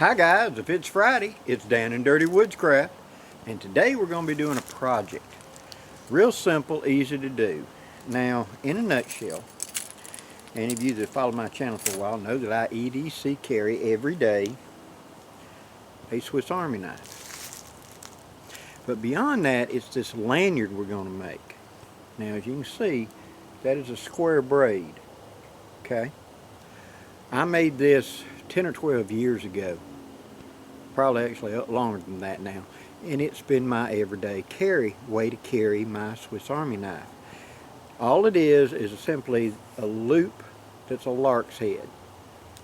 Hi guys, if it's Friday, it's Dan and Dirty Woodscraft, and today we're going to be doing a project. Real simple, easy to do. Now, in a nutshell, any of you that follow my channel for a while know that I EDC carry every day a Swiss Army knife. But beyond that, it's this lanyard we're going to make. Now, as you can see, that is a square braid, okay? I made this 10 or 12 years ago. Probably actually longer than that now, and it's been my everyday way to carry my Swiss Army knife. All it is simply a loop that's a lark's head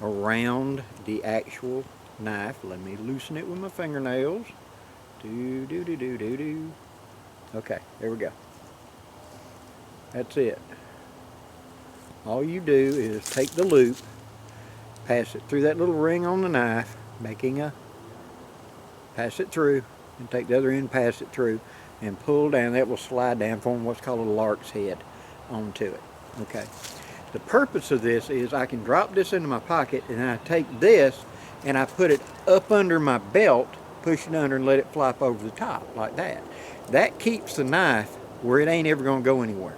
around the actual knife. Let me loosen it with my fingernails. Okay, there we go. That's it. All you do is take the loop, pass it through that little ring on the knife, pass it through, and take the other end, pass it through, and pull down. That will slide down, form what's called a lark's head onto it. Okay. The purpose of this is I can drop this into my pocket, and I take this and I put it up under my belt, push it under, and let it flop over the top like that. That keeps the knife where it ain't ever going to go anywhere.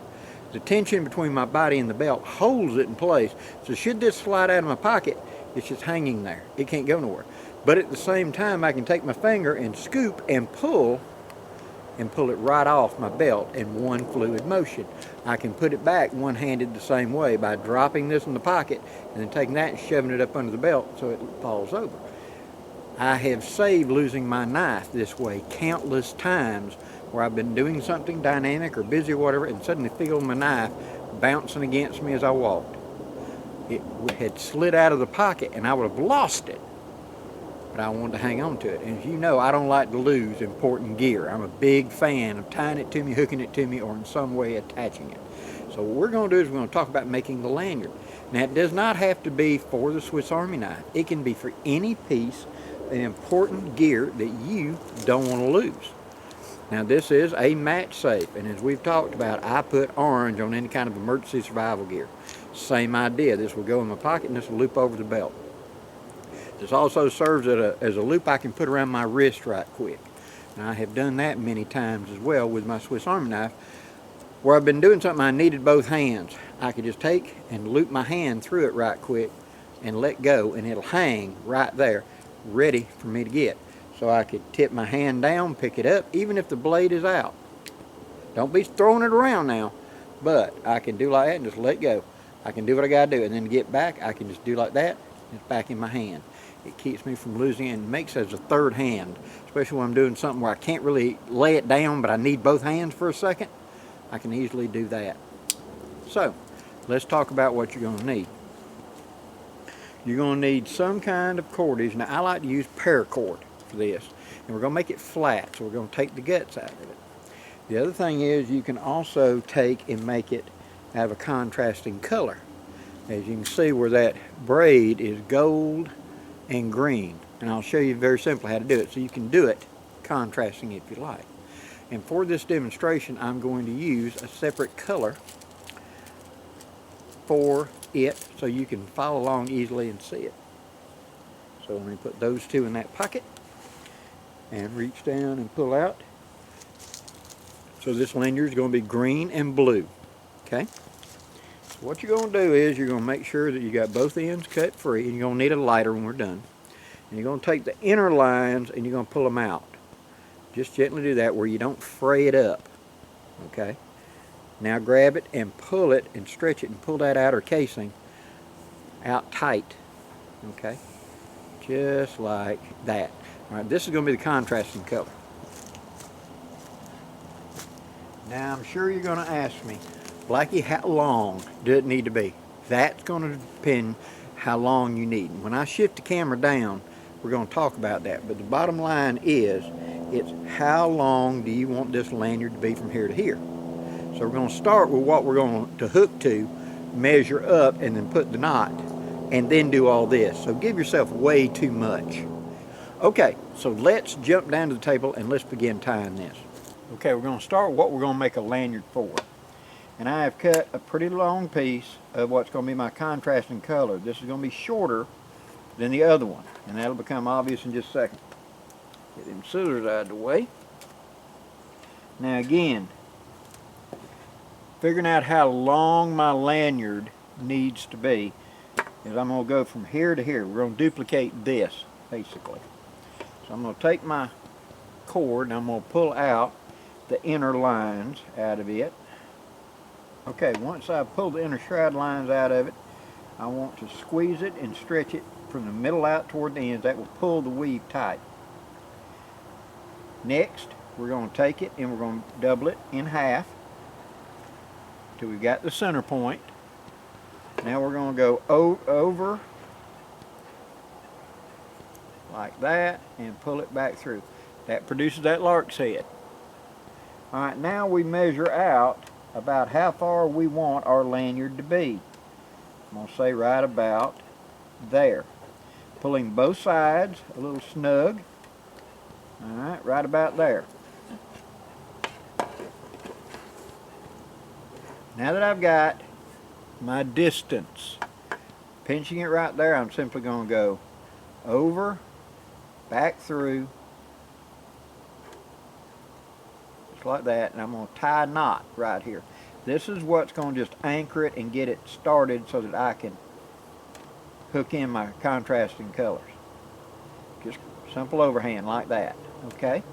The tension between my body and the belt holds it in place. So should this slide out of my pocket, it's just hanging there. It can't go nowhere. But at the same time, I can take my finger and scoop and pull it right off my belt in one fluid motion. I can put it back one-handed the same way by dropping this in the pocket and then taking that and shoving it up under the belt so it falls over. I have saved losing my knife this way countless times where I've been doing something dynamic or busy or whatever and suddenly feel my knife bouncing against me as I walked. It had slid out of the pocket and I would have lost it. But I wanted to hang on to it. And as you know, I don't like to lose important gear. I'm a big fan of tying it to me, hooking it to me, or in some way attaching it. So what we're going to do is we're going to talk about making the lanyard. Now, it does not have to be for the Swiss Army knife. It can be for any piece of important gear that you don't want to lose. Now, this is a match safe, and as we've talked about, I put orange on any kind of emergency survival gear. Same idea. This will go in my pocket, and this will loop over the belt. This also serves as a loop I can put around my wrist right quick. And I have done that many times as well with my Swiss Army knife, where I've been doing something I needed both hands. I could just take and loop my hand through it right quick and let go, and it'll hang right there, ready for me to get. So I could tip my hand down, pick it up, even if the blade is out. Don't be throwing it around now, but I can do like that and just let go. I can do what I gotta do, and then to get back, I can just do like that, and it's back in my hand. It keeps me from losing it and makes it as a third hand, especially when I'm doing something where I can't really lay it down, but I need both hands for a second. I can easily do that. So, let's talk about what you're going to need. You're going to need some kind of cordage. Now, I like to use paracord for this, and we're going to make it flat, so we're going to take the guts out of it. The other thing is you can also take and make it have a contrasting color. As you can see where that braid is gold and green, and I'll show you very simply how to do it, so you can do it contrasting if you like. And for this demonstration, I'm going to use a separate color for it so you can follow along easily and see it. So let me put those two in that pocket and reach down and pull out. So this lanyard is going to be green and blue. Okay? What you're going to do is you're going to make sure that you got both ends cut free, and you're going to need a lighter when we're done. And you're going to take the inner lines and you're going to pull them out. Just gently do that where you don't fray it up. Okay? Now grab it and pull it and stretch it and pull that outer casing out tight. Okay? Just like that. All right, this is going to be the contrasting color. Now I'm sure you're going to ask me, Blackie, how long does it need to be? That's going to depend how long you need. When I shift the camera down, we're going to talk about that. But the bottom line is, it's how long do you want this lanyard to be from here to here? So we're going to start with what we're going to hook to, measure up, and then put the knot, and then do all this. So give yourself way too much. Okay, so let's jump down to the table and let's begin tying this. Okay, we're going to start with what we're going to make a lanyard for. And I have cut a pretty long piece of what's going to be my contrasting color. This is going to be shorter then the other one, and that'll become obvious in just a second. Get them scissors out of the way. Now again, figuring out how long my lanyard needs to be is I'm going to go from here to here. We're going to duplicate this, basically. So I'm going to take my cord and I'm going to pull out the inner lines out of it. Okay, once I've pulled the inner shroud lines out of it, I want to squeeze it and stretch it from the middle out toward the ends. That will pull the weave tight. Next, we're going to take it and we're going to double it in half till we've got the center point. Now we're going to go over like that and pull it back through. That produces that lark's head. Alright, now we measure out about how far we want our lanyard to be. I'm going to say right about there. Pulling both sides a little snug. Alright, right about there. Now that I've got my distance, pinching it right there, I'm simply going to go over, back through, just like that, and I'm going to tie a knot right here. This is what's going to just anchor it and get it started so that I can hook in my contrasting colors. Just simple overhand like that, okay?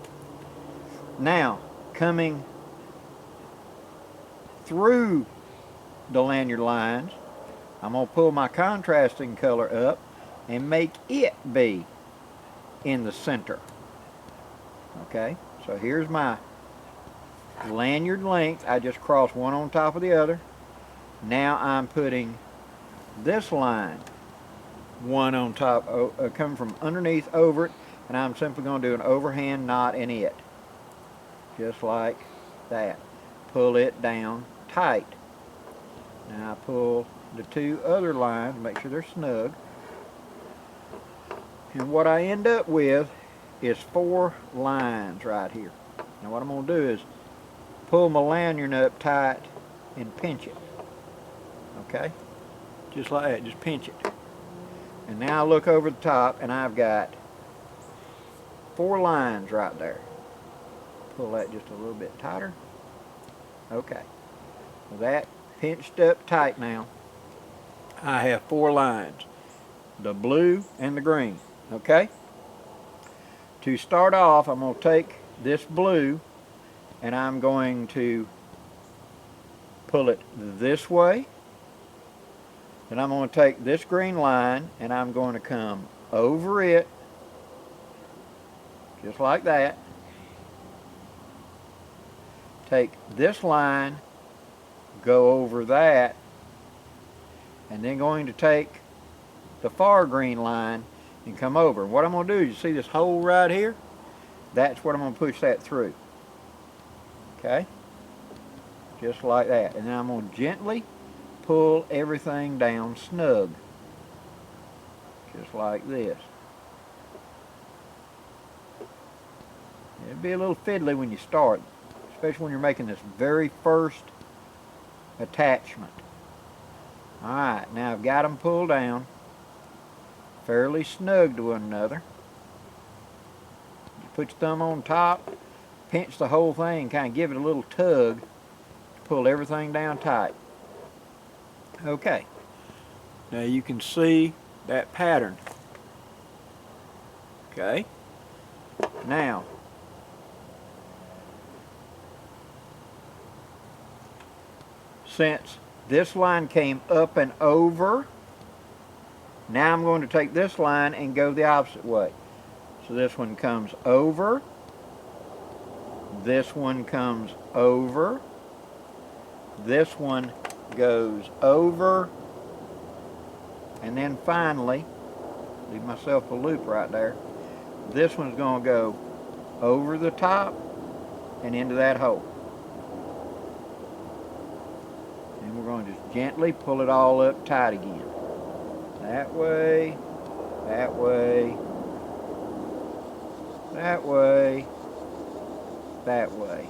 Now, coming through the lanyard lines, I'm going to pull my contrasting color up and make it be in the center. Okay, so here's my lanyard length. I just crossed one on top of the other. Now I'm putting this line one on top, coming from underneath over it, and I'm simply going to do an overhand knot in it. Just like that. Pull it down tight. Now I pull the two other lines, make sure they're snug. And what I end up with is 4 lines right here. Now what I'm going to do is pull my lanyard up tight and pinch it. Okay? Just like that, just pinch it. And now I look over the top and I've got 4 lines right there. Pull that just a little bit tighter. Okay. With that pinched up tight now, I have 4 lines. The blue and the green. Okay? To start off, I'm going to take this blue and I'm going to pull it this way. Then I'm going to take this green line and I'm going to come over it, just like that. Take this line, go over that, and then going to take the far green line and come over. What I'm going to do is, you see this hole right here? That's what I'm going to push that through. Okay? Just like that. And then I'm going to gently pull everything down snug. Just like this. It'll be a little fiddly when you start, especially when you're making this very first attachment. Alright, now I've got them pulled down fairly snug to one another. You put your thumb on top, pinch the whole thing, kind of give it a little tug to pull everything down tight. Okay, now you can see that pattern. Okay, now since this line came up and over, now I'm going to take this line and go the opposite way. So this one comes over, this one comes over, this one goes over, and then finally, leave myself a loop right there, this one's going to go over the top and into that hole. And we're going to just gently pull it all up tight again. That way, that way, that way, that way.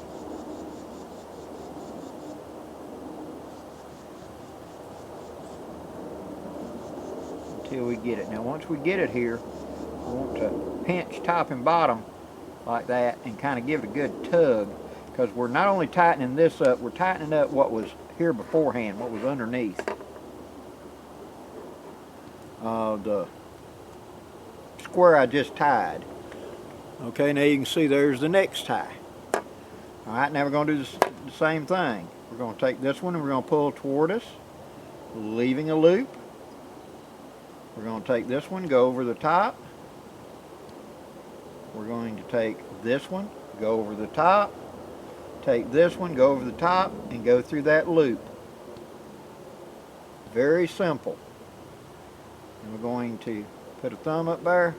until we get it. Now once we get it here, we want to pinch top and bottom like that and kind of give it a good tug, because we're not only tightening this up, we're tightening up what was here beforehand, what was underneath the square I just tied. Okay, now you can see there's the next tie. Alright, now we're going to do the same thing. We're going to take this one and we're going to pull toward us, leaving a loop. We're going to take this one, go over the top. We're going to take this one, go over the top. Take this one, go over the top, and go through that loop. Very simple. And we're going to put a thumb up there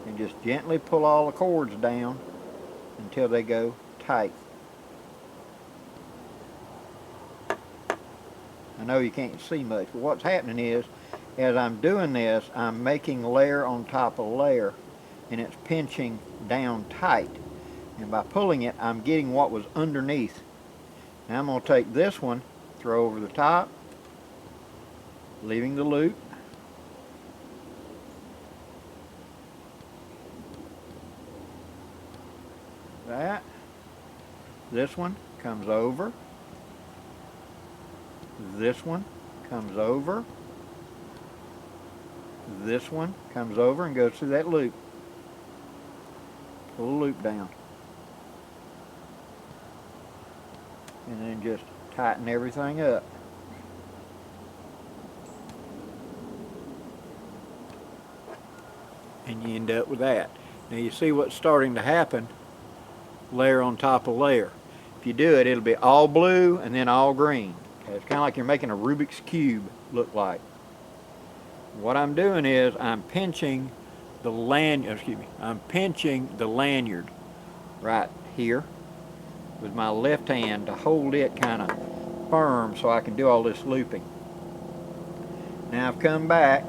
and just gently pull all the cords down until they go tight. I know you can't see much, but what's happening is, as I'm doing this, I'm making layer on top of layer, and it's pinching down tight. And by pulling it, I'm getting what was underneath. Now I'm going to take this one, throw over the top, leaving the loop. That. This one comes over. This one comes over. This one comes over and goes through that loop. Pull the loop down. And then just tighten everything up. And you end up with that. Now you see what's starting to happen, layer on top of layer. If you do it, it'll be all blue and then all green. Okay, it's kind of like you're making a Rubik's Cube look like. What I'm doing is I'm pinching the I'm pinching the lanyard right here with my left hand to hold it kind of firm so I can do all this looping. Now I've come back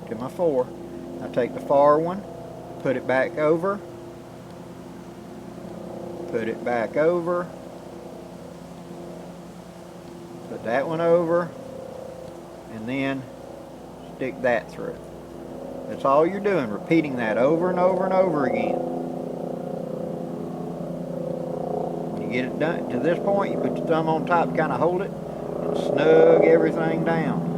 to my 4. I take the far one, put it back over, put it back over, put that one over, and then stick that through. That's all you're doing, repeating that over and over and over again. Get it done to this point, you put your thumb on top, kind of hold it, and snug everything down.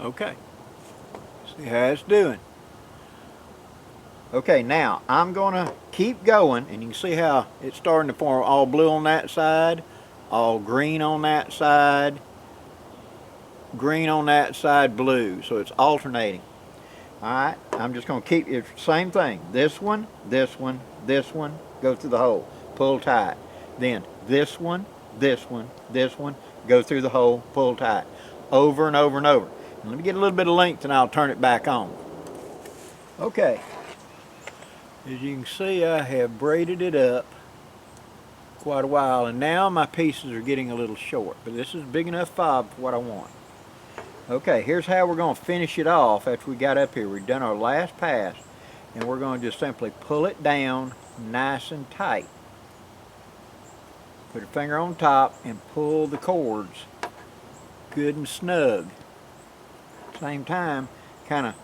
Okay, see how it's doing. Okay, now I'm going to keep going, and you can see how it's starting to form all blue on that side, all green on that side, green on that side, blue. So it's alternating. Alright, I'm just going to keep it same thing. This one, this one, this one, go through the hole, pull tight. Then this one, this one, this one, go through the hole, pull tight. Over and over and over. Let me get a little bit of length and I'll turn it back on. Okay, as you can see, I have braided it up quite a while, and now my pieces are getting a little short, but this is big enough fob for what I want. Okay, here's how we're going to finish it off after we got up here. We've done our last pass, and we're going to just simply pull it down nice and tight. Put your finger on top and pull the cords good and snug. Same time, kind of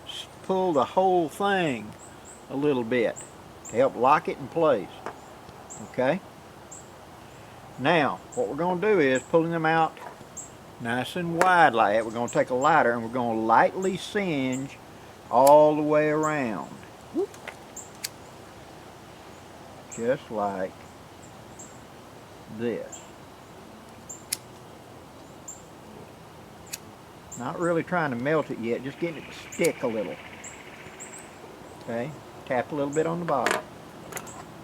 pull the whole thing a little bit to help lock it in place. Okay? Now, what we're going to do is pulling them out nice and wide like that. We're going to take a lighter and we're going to lightly singe all the way around. Whoop. Just like this. Not really trying to melt it yet, just getting it to stick a little. Okay, tap a little bit on the bottom.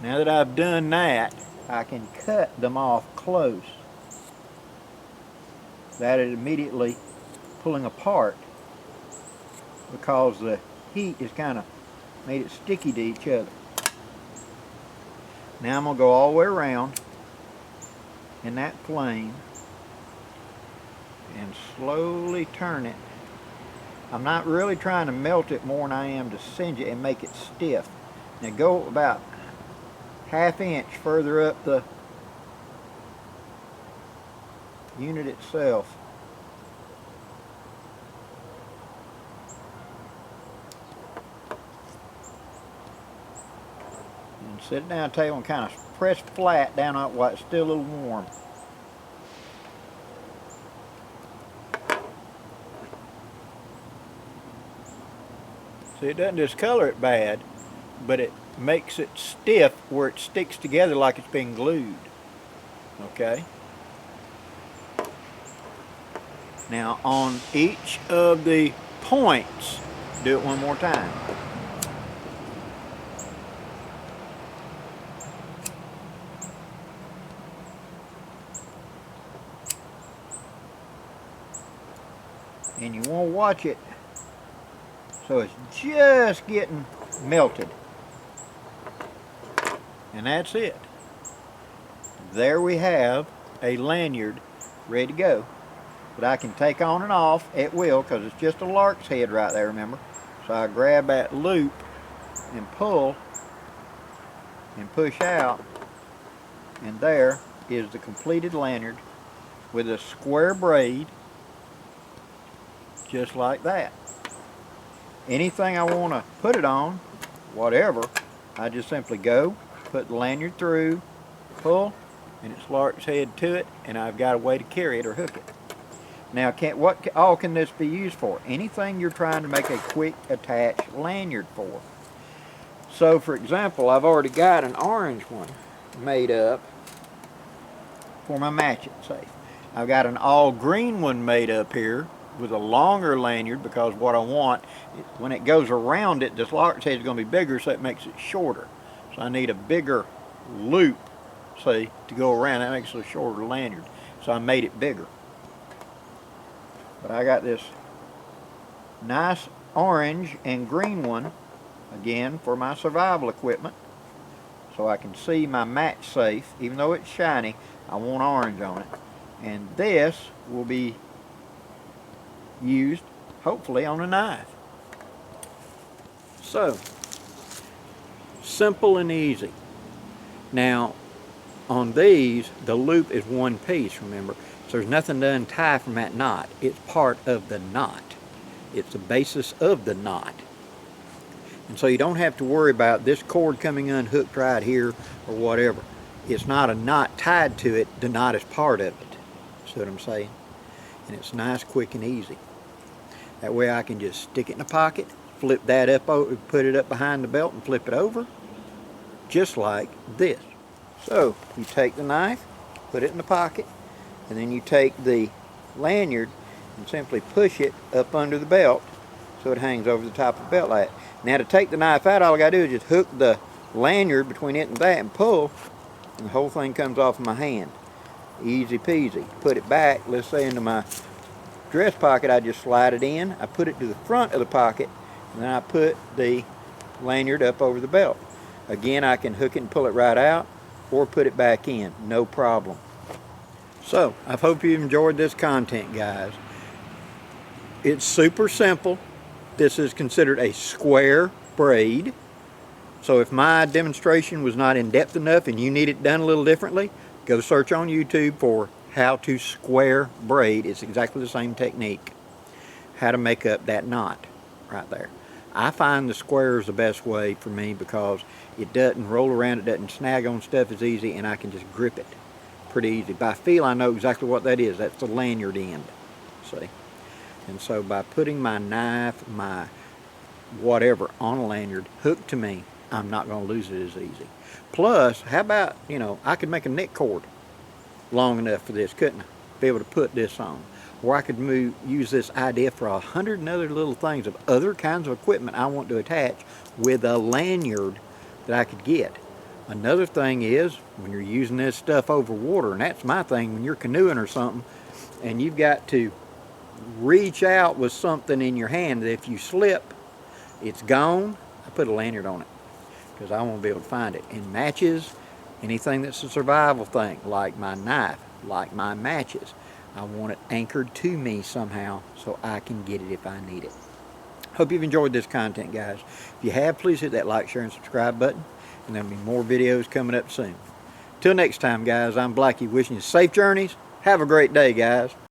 Now that I've done that, I can cut them off close. That is immediately pulling apart because the heat is kind of made it sticky to each other. Now I'm going to go all the way around in that flame and slowly turn it. I'm not really trying to melt it more than I am to singe it and make it stiff. Now go about ½ inch further up the unit itself. And sit it down at the table and kind of press flat down on it while it's still a little warm. See, it doesn't discolor it bad, but it makes it stiff where it sticks together like it's been glued. Okay? Now on each of the points, do it one more time. And you want to watch it so it's just getting melted. And that's it. There we have a lanyard ready to go. But I can take on and off at will because it's just a lark's head right there, remember? So I grab that loop and pull and push out, and there is the completed lanyard with a square braid just like that. Anything I want to put it on, whatever, I just simply go, put the lanyard through, pull, and it's lark's head to it, and I've got a way to carry it or hook it. Now, what all can this be used for? Anything you're trying to make a quick attach lanyard for. So, for example, I've already got an orange one made up for my matching safe. I've got an all green one made up here with a longer lanyard because what I want, when it goes around it, this lark's head is going to be bigger, so it makes it shorter. So I need a bigger loop, see, to go around. That makes it a shorter lanyard. So I made it bigger. But I got this nice orange and green one, again, for my survival equipment. So I can see my match safe. Even though it's shiny, I want orange on it. And this will be used, hopefully, on a knife. So, simple and easy. Now, on these, the loop is one piece, remember. So there's nothing to untie from that knot. It's part of the knot. It's the basis of the knot. And so you don't have to worry about this cord coming unhooked right here or whatever. It's not a knot tied to it. The knot is part of it. See what I'm saying? And it's nice, quick, and easy. That way I can just stick it in a pocket, flip that up, put it up behind the belt and flip it over, just like this. So you take the knife, put it in the pocket, and then you take the lanyard and simply push it up under the belt so it hangs over the top of the belt like that. Now to take the knife out, all I gotta do is just hook the lanyard between it and that and pull, and the whole thing comes off of my hand. Easy peasy. Put it back, let's say into my dress pocket, I just slide it in, I put it to the front of the pocket, and then I put the lanyard up over the belt. Again, I can hook it and pull it right out, or put it back in, no problem. So, I hope you enjoyed this content, guys. It's super simple. This is considered a square braid. So if my demonstration was not in depth enough and you need it done a little differently, go search on YouTube for how to square braid. It's exactly the same technique. How to make up that knot right there. I find the square is the best way for me because it doesn't roll around, it doesn't snag on stuff as easy, and I can just grip it pretty easy. By feel, I know exactly what that is. That's the lanyard end, see? And so by putting my knife, my whatever on a lanyard hooked to me, I'm not going to lose it as easy. Plus, how about, I could make a neck cord long enough for this, couldn't I? Be able to put this on. or I could use this idea for 100 other little things of other kinds of equipment I want to attach with a lanyard that I could get. Another thing is when you're using this stuff over water, and that's my thing when you're canoeing or something, and you've got to reach out with something in your hand that if you slip, it's gone. I put a lanyard on it because I won't be able to find it. And matches, anything that's a survival thing, like my knife, like my matches, I want it anchored to me somehow so I can get it if I need it. Hope you've enjoyed this content, guys. If you have, please hit that like, share, and subscribe button, and there'll be more videos coming up soon. Till next time, guys, I'm Blackie wishing you safe journeys. Have a great day, guys.